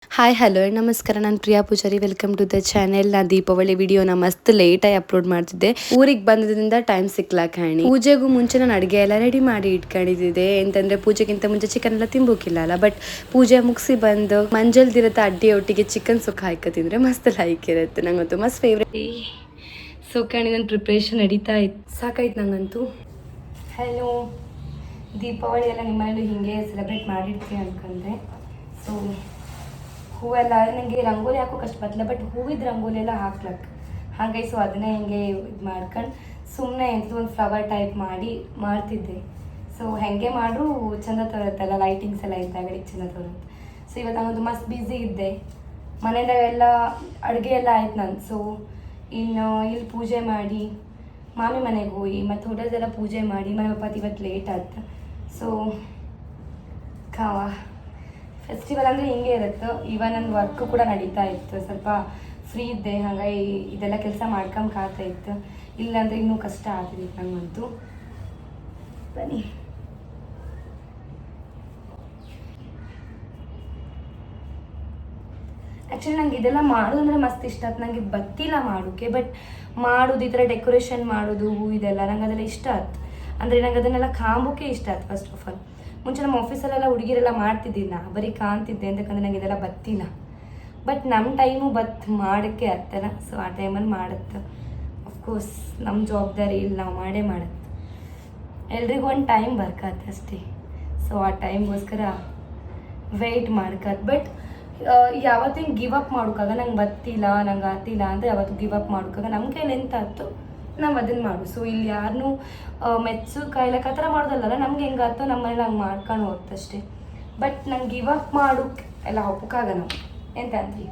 Hi hello ನಮಸ್ಕಾರ, ನಾನು Priya Pujari. Welcome to the channel. ನಾನು ದೀಪಾವಳಿ ವಿಡಿಯೋನ ಮಸ್ತ್ ಲೇಟಾಗಿ ಅಪ್ಲೋಡ್ ಮಾಡ್ತಿದ್ದೆ. ಊರಿಗೆ ಬಂದಿದ್ದರಿಂದ ಟೈಮ್ ಸಿಕ್ಲಾ ಕಾಣಿ. ಪೂಜೆಗೂ ಮುಂಚೆ ನಾನು ಅಡುಗೆ ಎಲ್ಲ ರೆಡಿ ಮಾಡಿ ಇಟ್ಕೊಂಡಿದ್ದೆ. ಎಂತಂದ್ರೆ ಪೂಜೆಗಿಂತ ಮುಂಚೆ ಚಿಕನ್ ಎಲ್ಲ ತಿನ್ಬೋಕಿಲ್ಲ ಅಲ್ಲ. ಬಟ್ ಪೂಜೆ ಮುಗಿಸಿ ಬಂದು ಮಂಜಲ್ದಿರತ್ತೆ ಅಡ್ಡಿ ಒಟ್ಟಿಗೆ ಚಿಕನ್ ಸುಕ್ಕ ಹಾಕತಿದ್ರೆ ಮಸ್ತ್ ಲೈಕ್ ಇರುತ್ತೆ. ನಂಗಂತೂ ಮಸ್ತ್ ಫೇವ್ರೇಟ್. ಸೊ ಕಾಣಿ ನನ್ನ ಪ್ರಿಪ್ರೇಷನ್ ನಡೀತಾ ಇತ್ತು, ಸಾಕಾಯ್ತು ನಂಗಂತೂ. ಹಲೋ, ದೀಪಾವಳಿ ಎಲ್ಲ ನಿಮ್ಮನೇಲಿ ಹಿಂಗೆ ಸೆಲೆಬ್ರೇಟ್ ಮಾಡಿರ್ತೀವಿ ಅನ್ಕೊಂಡೆ. ಸೊ ಹೂವೆಲ್ಲ ನನಗೆ ರಂಗೋಲಿ ಹಾಕೋಕೆ ಅಷ್ಟು ಬತ್ತಲ್ಲ, ಬಟ್ ಹೂವಿದ ರಂಗೋಲಿ ಎಲ್ಲ ಹಾಕ್ಲಕ್ಕೆ ಹಾಗೆ. ಸೊ ಅದನ್ನೇ ಹಿಂಗೆ ಇದು ಮಾಡ್ಕೊಂಡು ಸುಮ್ಮನೆ ಎಂಥದ್ದು ಒಂದು ಫ್ಲವರ್ ಟೈಪ್ ಮಾಡ್ತಿದ್ದೆ. ಸೊ ಹೆಂಗೆ ಮಾಡ್ರೂ ಚೆಂದ ತರುತ್ತಲ್ಲ, ಲೈಟಿಂಗ್ಸ್ ಎಲ್ಲ ಇದ್ದಾಗಡೆ ಚೆಂದ ತರುತ್ತೆ. ಸೊ ಇವತ್ತು ನಾನೊಂದು ಮಸ್ತ್ ಬ್ಯುಸಿ ಇದ್ದೆ. ಮನೆಯಿಂದ ಎಲ್ಲ ಅಡುಗೆ ಎಲ್ಲ ಆಯ್ತು ನಾನು. ಸೊ ಇನ್ನು ಇಲ್ಲಿ ಪೂಜೆ ಮಾಡಿ ಮಾಮಿ ಮನೆಗೆ ಹೋಗಿ ಮತ್ತು ಹೊಡೆದೆಲ್ಲ ಪೂಜೆ ಮಾಡಿ ಮನೆ ಪಪ್ಪ ಇವತ್ತು ಲೇಟ್ ಆಯ್ತು. ಸೊ ಫೆಸ್ಟಿವಲ್ ಅಂದರೆ ಹಿಂಗೆ ಇರುತ್ತೆ. ಇವನ್ ನನ್ನ ವರ್ಕ್ ಕೂಡ ನಡೀತಾ ಇತ್ತು, ಸ್ವಲ್ಪ ಫ್ರೀ ಇದ್ದೆ, ಹಾಗಾಗಿ ಇದೆಲ್ಲ ಕೆಲಸ ಮಾಡ್ಕೊಂಬಾಗ್ತಾ ಇತ್ತು. ಇಲ್ಲಾಂದರೆ ಇನ್ನೂ ಕಷ್ಟ ಆಗ್ತಿತ್ತು ನಂಗಂತೂ. ಬನ್ನಿ, ಆ್ಯಕ್ಚುಲಿ ನಂಗೆ ಇದೆಲ್ಲ ಮಾಡೋದು ಅಂದರೆ ಮಸ್ತ್ ಇಷ್ಟ ಆಯ್ತು. ನನಗೆ ಗೊತ್ತಿಲ್ಲ ಮಾಡೋಕ್ಕೆ, ಬಟ್ ಮಾಡೋದು ಈ ಥರ ಡೆಕೋರೇಷನ್ ಮಾಡೋದು ಹೂ ಇದೆಲ್ಲ ನಂಗೆ ಅದೆಲ್ಲ ಇಷ್ಟ ಆಯ್ತು. ಅಂದರೆ ನಂಗೆ ಅದನ್ನೆಲ್ಲ ಕಾಂಬೋಕ್ಕೆ ಇಷ್ಟ ಆಯ್ತು. ಫಸ್ಟ್ ಆಫ್ ಆಲ್ ಮುಂಚೆ ನಮ್ಮ ಆಫೀಸಲ್ಲೆಲ್ಲ ಹುಡುಗಿರೆಲ್ಲ ಮಾಡ್ತಿದ್ದಿಲ್ಲ, ಬರೀ ಕಾಣ್ತಿದ್ದೆ, ಅಂತಕ್ಕಂದ್ರೆ ನಂಗೆ ಇದೆಲ್ಲ ಬತ್ತಿಲ್ಲ. ಬಟ್ ನಮ್ಮ ಟೈಮು ಮಾಡೋಕ್ಕೆ ಆಗ್ತಲ್ಲ. ಸೊ ಆ ಟೈಮಲ್ಲಿ ಮಾಡುತ್ತೆ. ಅಫ್ಕೋರ್ಸ್ ನಮ್ಮ ಜವಾಬ್ದಾರಿ ಇಲ್ಲಿ ನಾವು ಮಾಡುತ್ತೆ. ಎಲ್ರಿಗೂ ಒಂದು ಟೈಮ್ ಬರ್ಕತ್ತೆ ಅಷ್ಟೇ. ಸೊ ಆ ಟೈಮ್ಗೋಸ್ಕರ ವೆಯ್ಟ್ ಮಾಡ್ಕತ್ತೆ. ಬಟ್ ಯಾವತ್ತೂ ಹಿಂಗೆ ಗಿವ್ ಅಪ್ ಮಾಡೋಕ್ಕಾಗ ನಂಗೆ ಬತ್ತಿಲ್ಲ, ನಂಗೆ ಆತಿಲ್ಲ ಅಂತ ಯಾವತ್ತು ಗಿವ್ ಅಪ್ ಮಾಡೋಕ್ಕಾಗ ನಮ್ಮ ಕೈಲಿ ಎಂತ ಆಯ್ತು ನಾವು ಅದನ್ನು ಮಾಡು. ಸೊ ಇಲ್ಲಿ ಯಾರನ್ನೂ ಮೆಚ್ಚು ಕಾಯ್ಲಕ್ಕೆ ಆ ಥರ ಮಾಡೋದಲ್ಲ. ನಮ್ಗೆ ಹೆಂಗಾಯ್ತೋ ನಮ್ಮ ಮನೇಲಿ ಹಂಗೆ ಮಾಡ್ಕೊಂಡು ಹೋಗ್ತಷ್ಟೇ. ಬಟ್ ನಂಗೆ ಗಿವ್ ಅಪ್ ಮಾಡೋಕ್ಕೆ ಎಲ್ಲ ಒಪ್ಪಕ್ಕಾಗ ನಾವು ಎಂತ ಅಂತೀವಿ.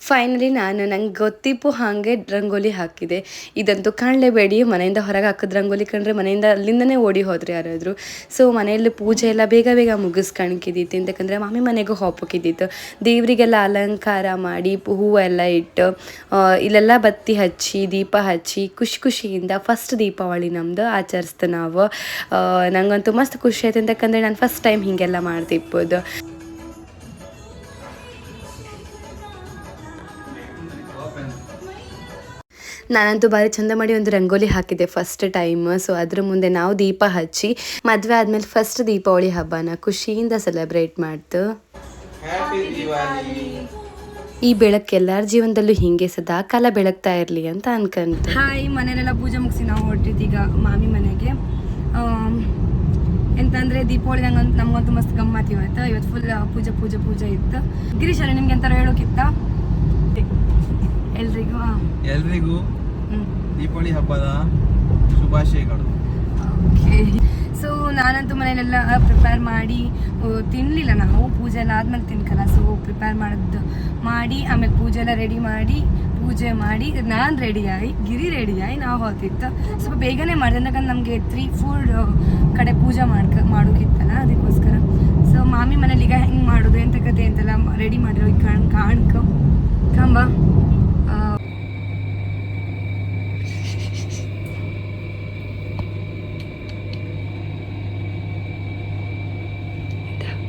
ಫೈನಲಿ ನಂಗೆ ಗೊತ್ತಿಪ್ಪು ಹಾಗೆ ರಂಗೋಲಿ ಹಾಕಿದೆ. ಇದಂತೂ ಕಾಣಲೇಬೇಡಿ, ಮನೆಯಿಂದ ಹೊರಗೆ ಹಾಕಿದ ರಂಗೋಲಿ ಕಂಡ್ರೆ ಮನೆಯಿಂದ ಅಲ್ಲಿಂದನೇ ಓಡಿ ಹೋದ್ರೆ ಯಾರಾದರೂ. ಸೊ ಮನೆಯಲ್ಲಿ ಪೂಜೆ ಎಲ್ಲ ಬೇಗ ಬೇಗ ಮುಗಿಸ್ಕಣಕಿದ್ದಿತ್ತು, ಅಂತಕ್ಕಂದರೆ ಮಾಮಿ ಮನೆಗೂ ಹೋಗ್ಬೇಕಿದ್ದಿತ್ತು. ದೇವರಿಗೆಲ್ಲ ಅಲಂಕಾರ ಮಾಡಿ ಹೂವೆಲ್ಲ ಇಟ್ಟು ಇಲ್ಲೆಲ್ಲ ಬತ್ತಿ ಹಚ್ಚಿ ದೀಪ ಹಚ್ಚಿ ಖುಷಿಯಿಂದ ಫಸ್ಟ್ ದೀಪಾವಳಿ ನಮ್ಮದು ಆಚರಿಸ್ತು ನಾವು. ನಂಗಂತೂ ಮಸ್ತ್ ಖುಷಿ ಆಯ್ತು, ಅಂತಕ್ಕಂದರೆ ನಾನು ಫಸ್ಟ್ ಟೈಮ್ ಹೀಗೆಲ್ಲ ಮಾಡ್ತಿಪ್ಪೋದು. ನಾನಂತೂ ಭಾರಿ ಚಂದ ಮಾಡಿ ಒಂದು ರಂಗೋಲಿ ಹಾಕಿದ್ದೆ ಫಸ್ಟ್ ಟೈಮ್. ಸೊ ಅದ್ರ ಮುಂದೆ ನಾವು ದೀಪ ಹಚ್ಚಿ ಮದುವೆ ಆದಮೇಲೆ ಫಸ್ಟ್ ದೀಪಾವಳಿ ಹಬ್ಬನ ಖುಷಿಯಿಂದ ಸೆಲೆಬ್ರೇಟ್ ಮಾಡ್ತು. ಈ ಬೆಳಕು ಎಲ್ಲರ ಜೀವನದಲ್ಲೂ ಹಿಂಗೆ ಸದಾ ಕಾಲ ಬೆಳಗ್ತಾ ಇರಲಿ ಅಂತ ಅನ್ಕೊಂತ. ಹಾಯ್, ಮನೆಯಲ್ಲೆಲ್ಲ ಪೂಜೆ ಮುಗಿಸಿ ನಾವು ಹೊರಟಿದ್ದು ಈಗ ಮಾಮಿ ಮನೆಗೆ. ಎಂತಂದರೆ ದೀಪಾವಳಿ ನಮಗಂತೂ ಮಸ್ತ್ ಗಮ್ಮತ್ತು ಇವತ್ತು ಫುಲ್ ಪೂಜೆ ಇತ್ತು. ಗಿರೀಶ್ ನಿಮ್ಗೆ ಎಂತಾರು ಹೇಳೋಕ್ಕಿತ್ತ? ಎಲ್ರಿಗೂ ದೀಪಾವಳಿ ಹಬ್ಬದ ಶುಭಾಶಯಗಳು. ಓಕೆ. ಸೊ ನಾನಂತೂ ಮನೆಯಲ್ಲೆಲ್ಲ ಪ್ರಿಪೇರ್ ಮಾಡಿ ತಿನ್ನಲಿಲ್ಲ. ನಾವು ಪೂಜೆ ಎಲ್ಲ ಆದ್ಮೇಲೆ ತಿನ್ಕಲ್ಲ. ಸೊ ಪ್ರಿಪೇರ್ ಮಾಡಿ ಆಮೇಲೆ ಪೂಜೆ ಎಲ್ಲ ರೆಡಿ ಮಾಡಿ ಪೂಜೆ ಮಾಡಿ ನಾನು ರೆಡಿಯಾಗಿ ಗಿರಿ ರೆಡಿಯಾಗಿ ನಾವು ಹೋಗ್ತಿತ್ತು. ಸ್ವಲ್ಪ ಬೇಗನೆ ಮಾಡಿದೆ, ಯಾಕಂದ್ರೆ ನಮಗೆ 3-4 ಕಡೆ ಪೂಜೆ ಮಾಡೋಕ್ಕಿತ್ತಲ್ಲ, ಅದಕ್ಕೋಸ್ಕರ. ಸೊ ಮಾಮಿ ಮನೇಲಿ ಈಗ ಹೆಂಗೆ ಮಾಡೋದು ಎಂತ ಕತೆ ಅಂತೆಲ್ಲ ರೆಡಿ ಮಾಡಿರೋ ಕಾಣ್ಕಂಬ.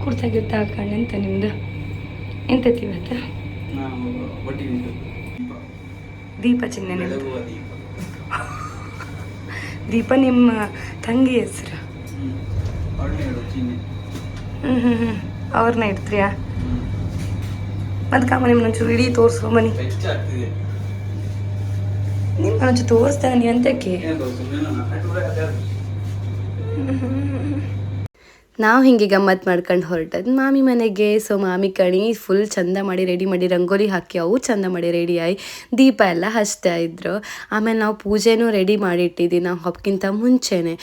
ಕುರ್ತಾಗಿರ್ತಾ ಹಾಕೊಂಡು ಎಂತ ನಿಮ್ದು ಎಂತತಿ ಇವತ್ತು? ದೀಪ ಚಿನ್ನ ದೀಪ ನಿಮ್ಮ ತಂಗಿ ಹೆಸರು? ಅವ್ರನ್ನ ಇಡ್ತೀಯಾ? ಅದಕ್ಕೆ ನಿಮ್ಗೆ ಒಂಚೂರು ಇಡೀ ತೋರಿಸು ಮನಿ. ನಿಮ್ಗೆ ಒಂಚೂರು ತೋರಿಸ್ದಾಗ ನೀವು ಎಂತಕ್ಕೆ? ನಾವು ಹಿಂಗೆ ಗಮ್ಮತ್ತು ಮಾಡ್ಕೊಂಡು ಹೊರಟದ್ದು ಮಾಮಿ ಮನೆಗೆ. ಸೊ ಮಾಮಿ ಕಣಿ ಫುಲ್ ಚಂದ ಮಾಡಿ ರೆಡಿ ಮಾಡಿ ರಂಗೋಲಿ ಹಾಕಿ ಅವು ಚಂದ ಮಾಡಿ ರೆಡಿ ಆಗಿ ದೀಪ ಎಲ್ಲ ಹಚ್ತಾ ಇದ್ರು. ಆಮೇಲೆ ನಾವು ಪೂಜೆನೂ ರೆಡಿ ಮಾಡಿ ಇಟ್ಟಿದ್ದೀವಿ ನಾವು ಹಬ್ಬಕ್ಕಿಂತ ಮುಂಚೆನೇ.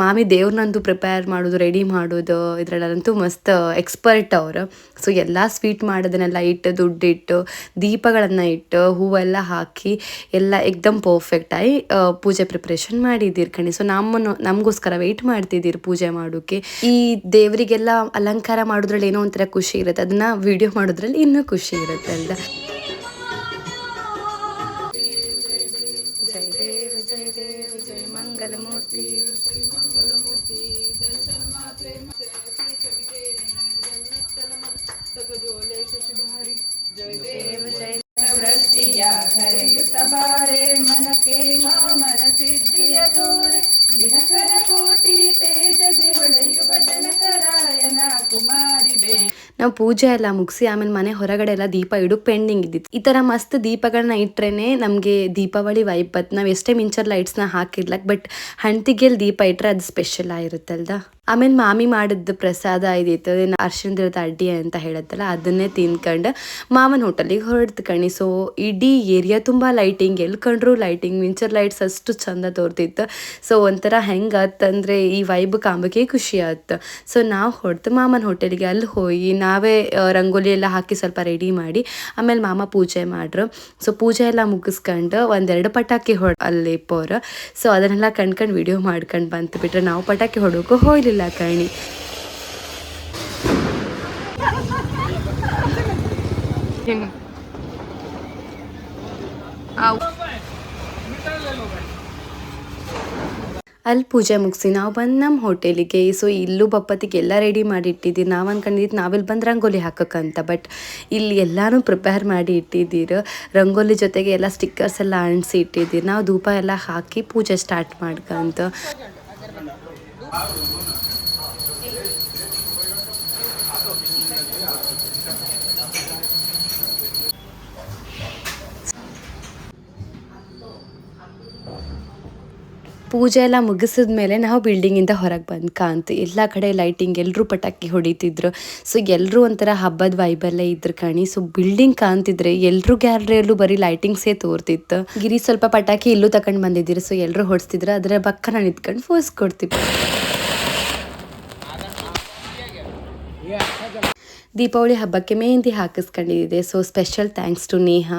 ಮಾಮಿ ದೇವ್ರನ್ನಂತೂ ಪ್ರಿಪೇರ್ ಮಾಡೋದು ರೆಡಿ ಮಾಡೋದು ಇದರಲ್ಲಂತೂ ಮಸ್ತ್ ಎಕ್ಸ್ಪರ್ಟ್ ಅವರು. ಸೊ ಎಲ್ಲ ಸ್ವೀಟ್ ಮಾಡೋದನ್ನೆಲ್ಲ ಇಟ್ಟು ದುಡ್ಡಿಟ್ಟು ದೀಪಗಳನ್ನು ಇಟ್ಟು ಹೂವೆಲ್ಲ ಹಾಕಿ ಎಲ್ಲ ಎಕ್ದಮ್ ಪರ್ಫೆಕ್ಟಾಗಿ ಪೂಜೆ ಪ್ರಿಪ್ರೇಷನ್ ಮಾಡಿದ್ದೀರಿ ಕಣಿ. ಸೊ ನಮಗೋಸ್ಕರ ವೆಯ್ಟ್ ಮಾಡ್ತಿದ್ದೀರಿ ಪೂಜೆ ಮಾಡೋಕ್ಕೆ. ಈ ದೇವರಿಗೆಲ್ಲ ಅಲಂಕಾರ ಮಾಡೋದ್ರಲ್ಲಿ ಏನೋ ಒಂಥರ ಖುಷಿ ಇರುತ್ತೆ, ಅದನ್ನ ವಿಡಿಯೋ ಮಾಡೋದ್ರಲ್ಲಿ ಇನ್ನೂ ಖುಷಿ ಇರುತ್ತೆ ಅಲ್ದ. ಜಯ ದೇವ ಜಯ ಮಂಗಲ ಮೂರ್ತಿ. ಮಾಮನ ಸಿದ್ಧಿಯ ತೋರೆ ದಿನಕರ ಕೋಟಿ ತೇಜದಿ ಹೊಳೆಯುವ ಜನಕರಾಯನ ಕುಮಾರಿ ಬೇ. ನಾವು ಪೂಜೆ ಎಲ್ಲ ಮುಗಿಸಿ ಆಮೇಲೆ ಮನೆ ಹೊರಗಡೆ ಎಲ್ಲ ದೀಪ ಇಡೋಕೆ ಪೆಂಡಿಂಗ್ ಇದ್ದಿತ್ತು. ಈ ಥರ ಮಸ್ತ್ ದೀಪಗಳನ್ನ ಇಟ್ರೇನೆ ನಮಗೆ ದೀಪಾವಳಿ ವೈಬ್ ಬತ್. ನಾವು ಎಷ್ಟೇ ಮಿಂಚರ್ ಲೈಟ್ಸ್ನ ಹಾಕಿರ್ಲಕ್, ಬಟ್ ಹಣ್ತಿಗೆಲ್ ದೀಪ ಇಟ್ಟರೆ ಅದು ಸ್ಪೆಷಲ್ ಆಗಿರುತ್ತಲ್ದ. ಆಮೇಲೆ ಮಾಮಿ ಮಾಡಿದ್ದು ಪ್ರಸಾದ ಇದಿತ್ತು, ಅರ್ಶಿಣದ ಅಡ್ಡಿ ಅಂತ ಹೇಳತ್ತಲ್ಲ, ಅದನ್ನೇ ತಿನ್ಕೊಂಡು ಮಾಮನ ಹೋಟೆಲಿಗೆ ಹೊರಡ್ತು ಕಣಿ. ಸೊ ಇಡೀ ಏರಿಯಾ ತುಂಬ ಲೈಟಿಂಗ್, ಎಲ್ಲಿ ಕಂಡ್ರು ಲೈಟಿಂಗ್, ಮಿಂಚರ್ ಲೈಟ್ಸ್ ಅಷ್ಟು ಚಂದ ತೋರ್ತಿತ್ತು. ಸೊ ಒಂಥರ ಹೆಂಗೆ ಆತಂದರೆ ಈ ವೈಬ್ ಕಾಂಬಕ್ಕೆ ಖುಷಿ ಆಯ್ತು. ಸೊ ನಾವು ಹೊರಡ್ತು ಮಾಮನ ಹೋಟೆಲಿಗೆ. ಅಲ್ಲಿ ಹೋಗಿ ನಾವೇ ರಂಗೋಲಿ ಎಲ್ಲ ಹಾಕಿ ಸ್ವಲ್ಪ ರೆಡಿ ಮಾಡಿ ಆಮೇಲೆ ಮಾಮ ಪೂಜೆ ಮಾಡ್ರು. ಸೊ ಪೂಜೆ ಎಲ್ಲ ಮುಗಿಸ್ಕೊಂಡು ಒಂದೆರಡು ಪಟಾಕಿ ಅಲ್ಲಿ ಪೋರ. ಸೊ ಅದನ್ನೆಲ್ಲ ಕಂಡ್ಕೊಂಡು ವಿಡಿಯೋ ಮಾಡ್ಕೊಂಡು ಬಂತು. ಬಿಟ್ರೆ ನಾವು ಪಟಾಕಿ ಹೊಡೋಕ್ಕೂ ಹೋಗಲಿಲ್ಲ ಕಣಿ. ಅಲ್ಲಿ ಪೂಜೆ ಮುಗಿಸಿ ನಾವು ಬಂದು ನಮ್ಮ ಹೋಟೆಲಿಗೆ. ಸೊ ಇಲ್ಲೂ ಬಪ್ಪತ್ತಿಗೆ ಎಲ್ಲ ರೆಡಿ ಮಾಡಿ ಇಟ್ಟಿದ್ದೀರಿ. ನಾವು ಅನ್ಕೊಂಡಿದ್ದು ನಾವಿಲ್ಲಿ ಬಂದು ರಂಗೋಲಿ ಹಾಕೋಕ್ಕಂತ, ಬಟ್ ಇಲ್ಲಿ ಎಲ್ಲನೂ ಪ್ರಿಪೇರ್ ಮಾಡಿ ಇಟ್ಟಿದ್ದೀರಿ. ರಂಗೋಲಿ ಜೊತೆಗೆ ಎಲ್ಲ ಸ್ಟಿಕ್ಕರ್ಸ್ ಎಲ್ಲ ಅಂಟಿಸಿ ಇಟ್ಟಿದ್ದೀರಿ. ನಾವು ಧೂಪ ಎಲ್ಲ ಹಾಕಿ ಪೂಜೆ ಸ್ಟಾರ್ಟ್ ಮಾಡ್ಕಂತ. ಪೂಜೆ ಎಲ್ಲ ಮುಗಿಸಿದ ಮೇಲೆ ನಾವು ಬಿಲ್ಡಿಂಗಿಂದ ಹೊರಗೆ ಬಂದು ಕಾಂತು. ಎಲ್ಲ ಕಡೆ ಲೈಟಿಂಗ್, ಎಲ್ಲರೂ ಪಟಾಕಿ ಹೊಡಿತಿದ್ರು. ಸೊ ಎಲ್ಲರೂ ಒಂಥರ ಹಬ್ಬದ ವೈಬಲ್ಲೇ ಇದ್ರು ಕಣಿ. ಸೊ ಬಿಲ್ಡಿಂಗ್ ಕಾಣ್ತಿದ್ರೆ ಎಲ್ಲರೂ ಗ್ಯಾಲರಿಯಲ್ಲೂ ಬರೀ ಲೈಟಿಂಗ್ಸೇ ತೋರ್ತಿತ್ತು. ಗಿರಿ ಸ್ವಲ್ಪ ಪಟಾಕಿ ಇಲ್ಲೂ ತಗೊಂಡು ಬಂದಿದ್ದೀರಿ. ಸೊ ಎಲ್ಲರೂ ಹೊಡಿಸ್ತಿದ್ರು, ಅದರ ಬಕ್ಕನ ನಿಂತ್ಕೊಂಡು ಫೋರ್ಸ್ ಕೊಡ್ತಿದ್ರು. ದೀಪಾವಳಿ ಹಬ್ಬಕ್ಕೆ ಮೆಹಂದಿ ಹಾಕಿಸ್ಕೊಂಡಿದ್ದೆ. So special thanks to Neha.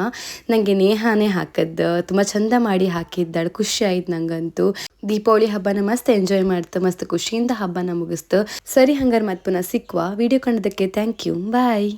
ನನಗೆ ನೇಹಾನೇ ಹಾಕಿದ್ದು, ತುಂಬ ಚಂದ ಮಾಡಿ ಹಾಕಿದ್ದಾಳೆ. ಖುಷಿ ಆಯ್ತು ನಂಗಂತೂ. ದೀಪಾವಳಿ ಹಬ್ಬನ ಮಸ್ತ್ ಎಂಜಾಯ್ ಮಾಡ್ತು, ಮಸ್ತ್ ಖುಷಿಯಿಂದ ಹಬ್ಬನ ಮುಗಿಸ್ತು. ಸರಿ, ಹಂಗಾರೆ ಮತ್ತೆ ಪುನಃ ಸಿಕ್ಕುವ. ವಿಡಿಯೋ ಕಂಡದಕ್ಕೆ ಥ್ಯಾಂಕ್ ಯು, ಬಾಯ್.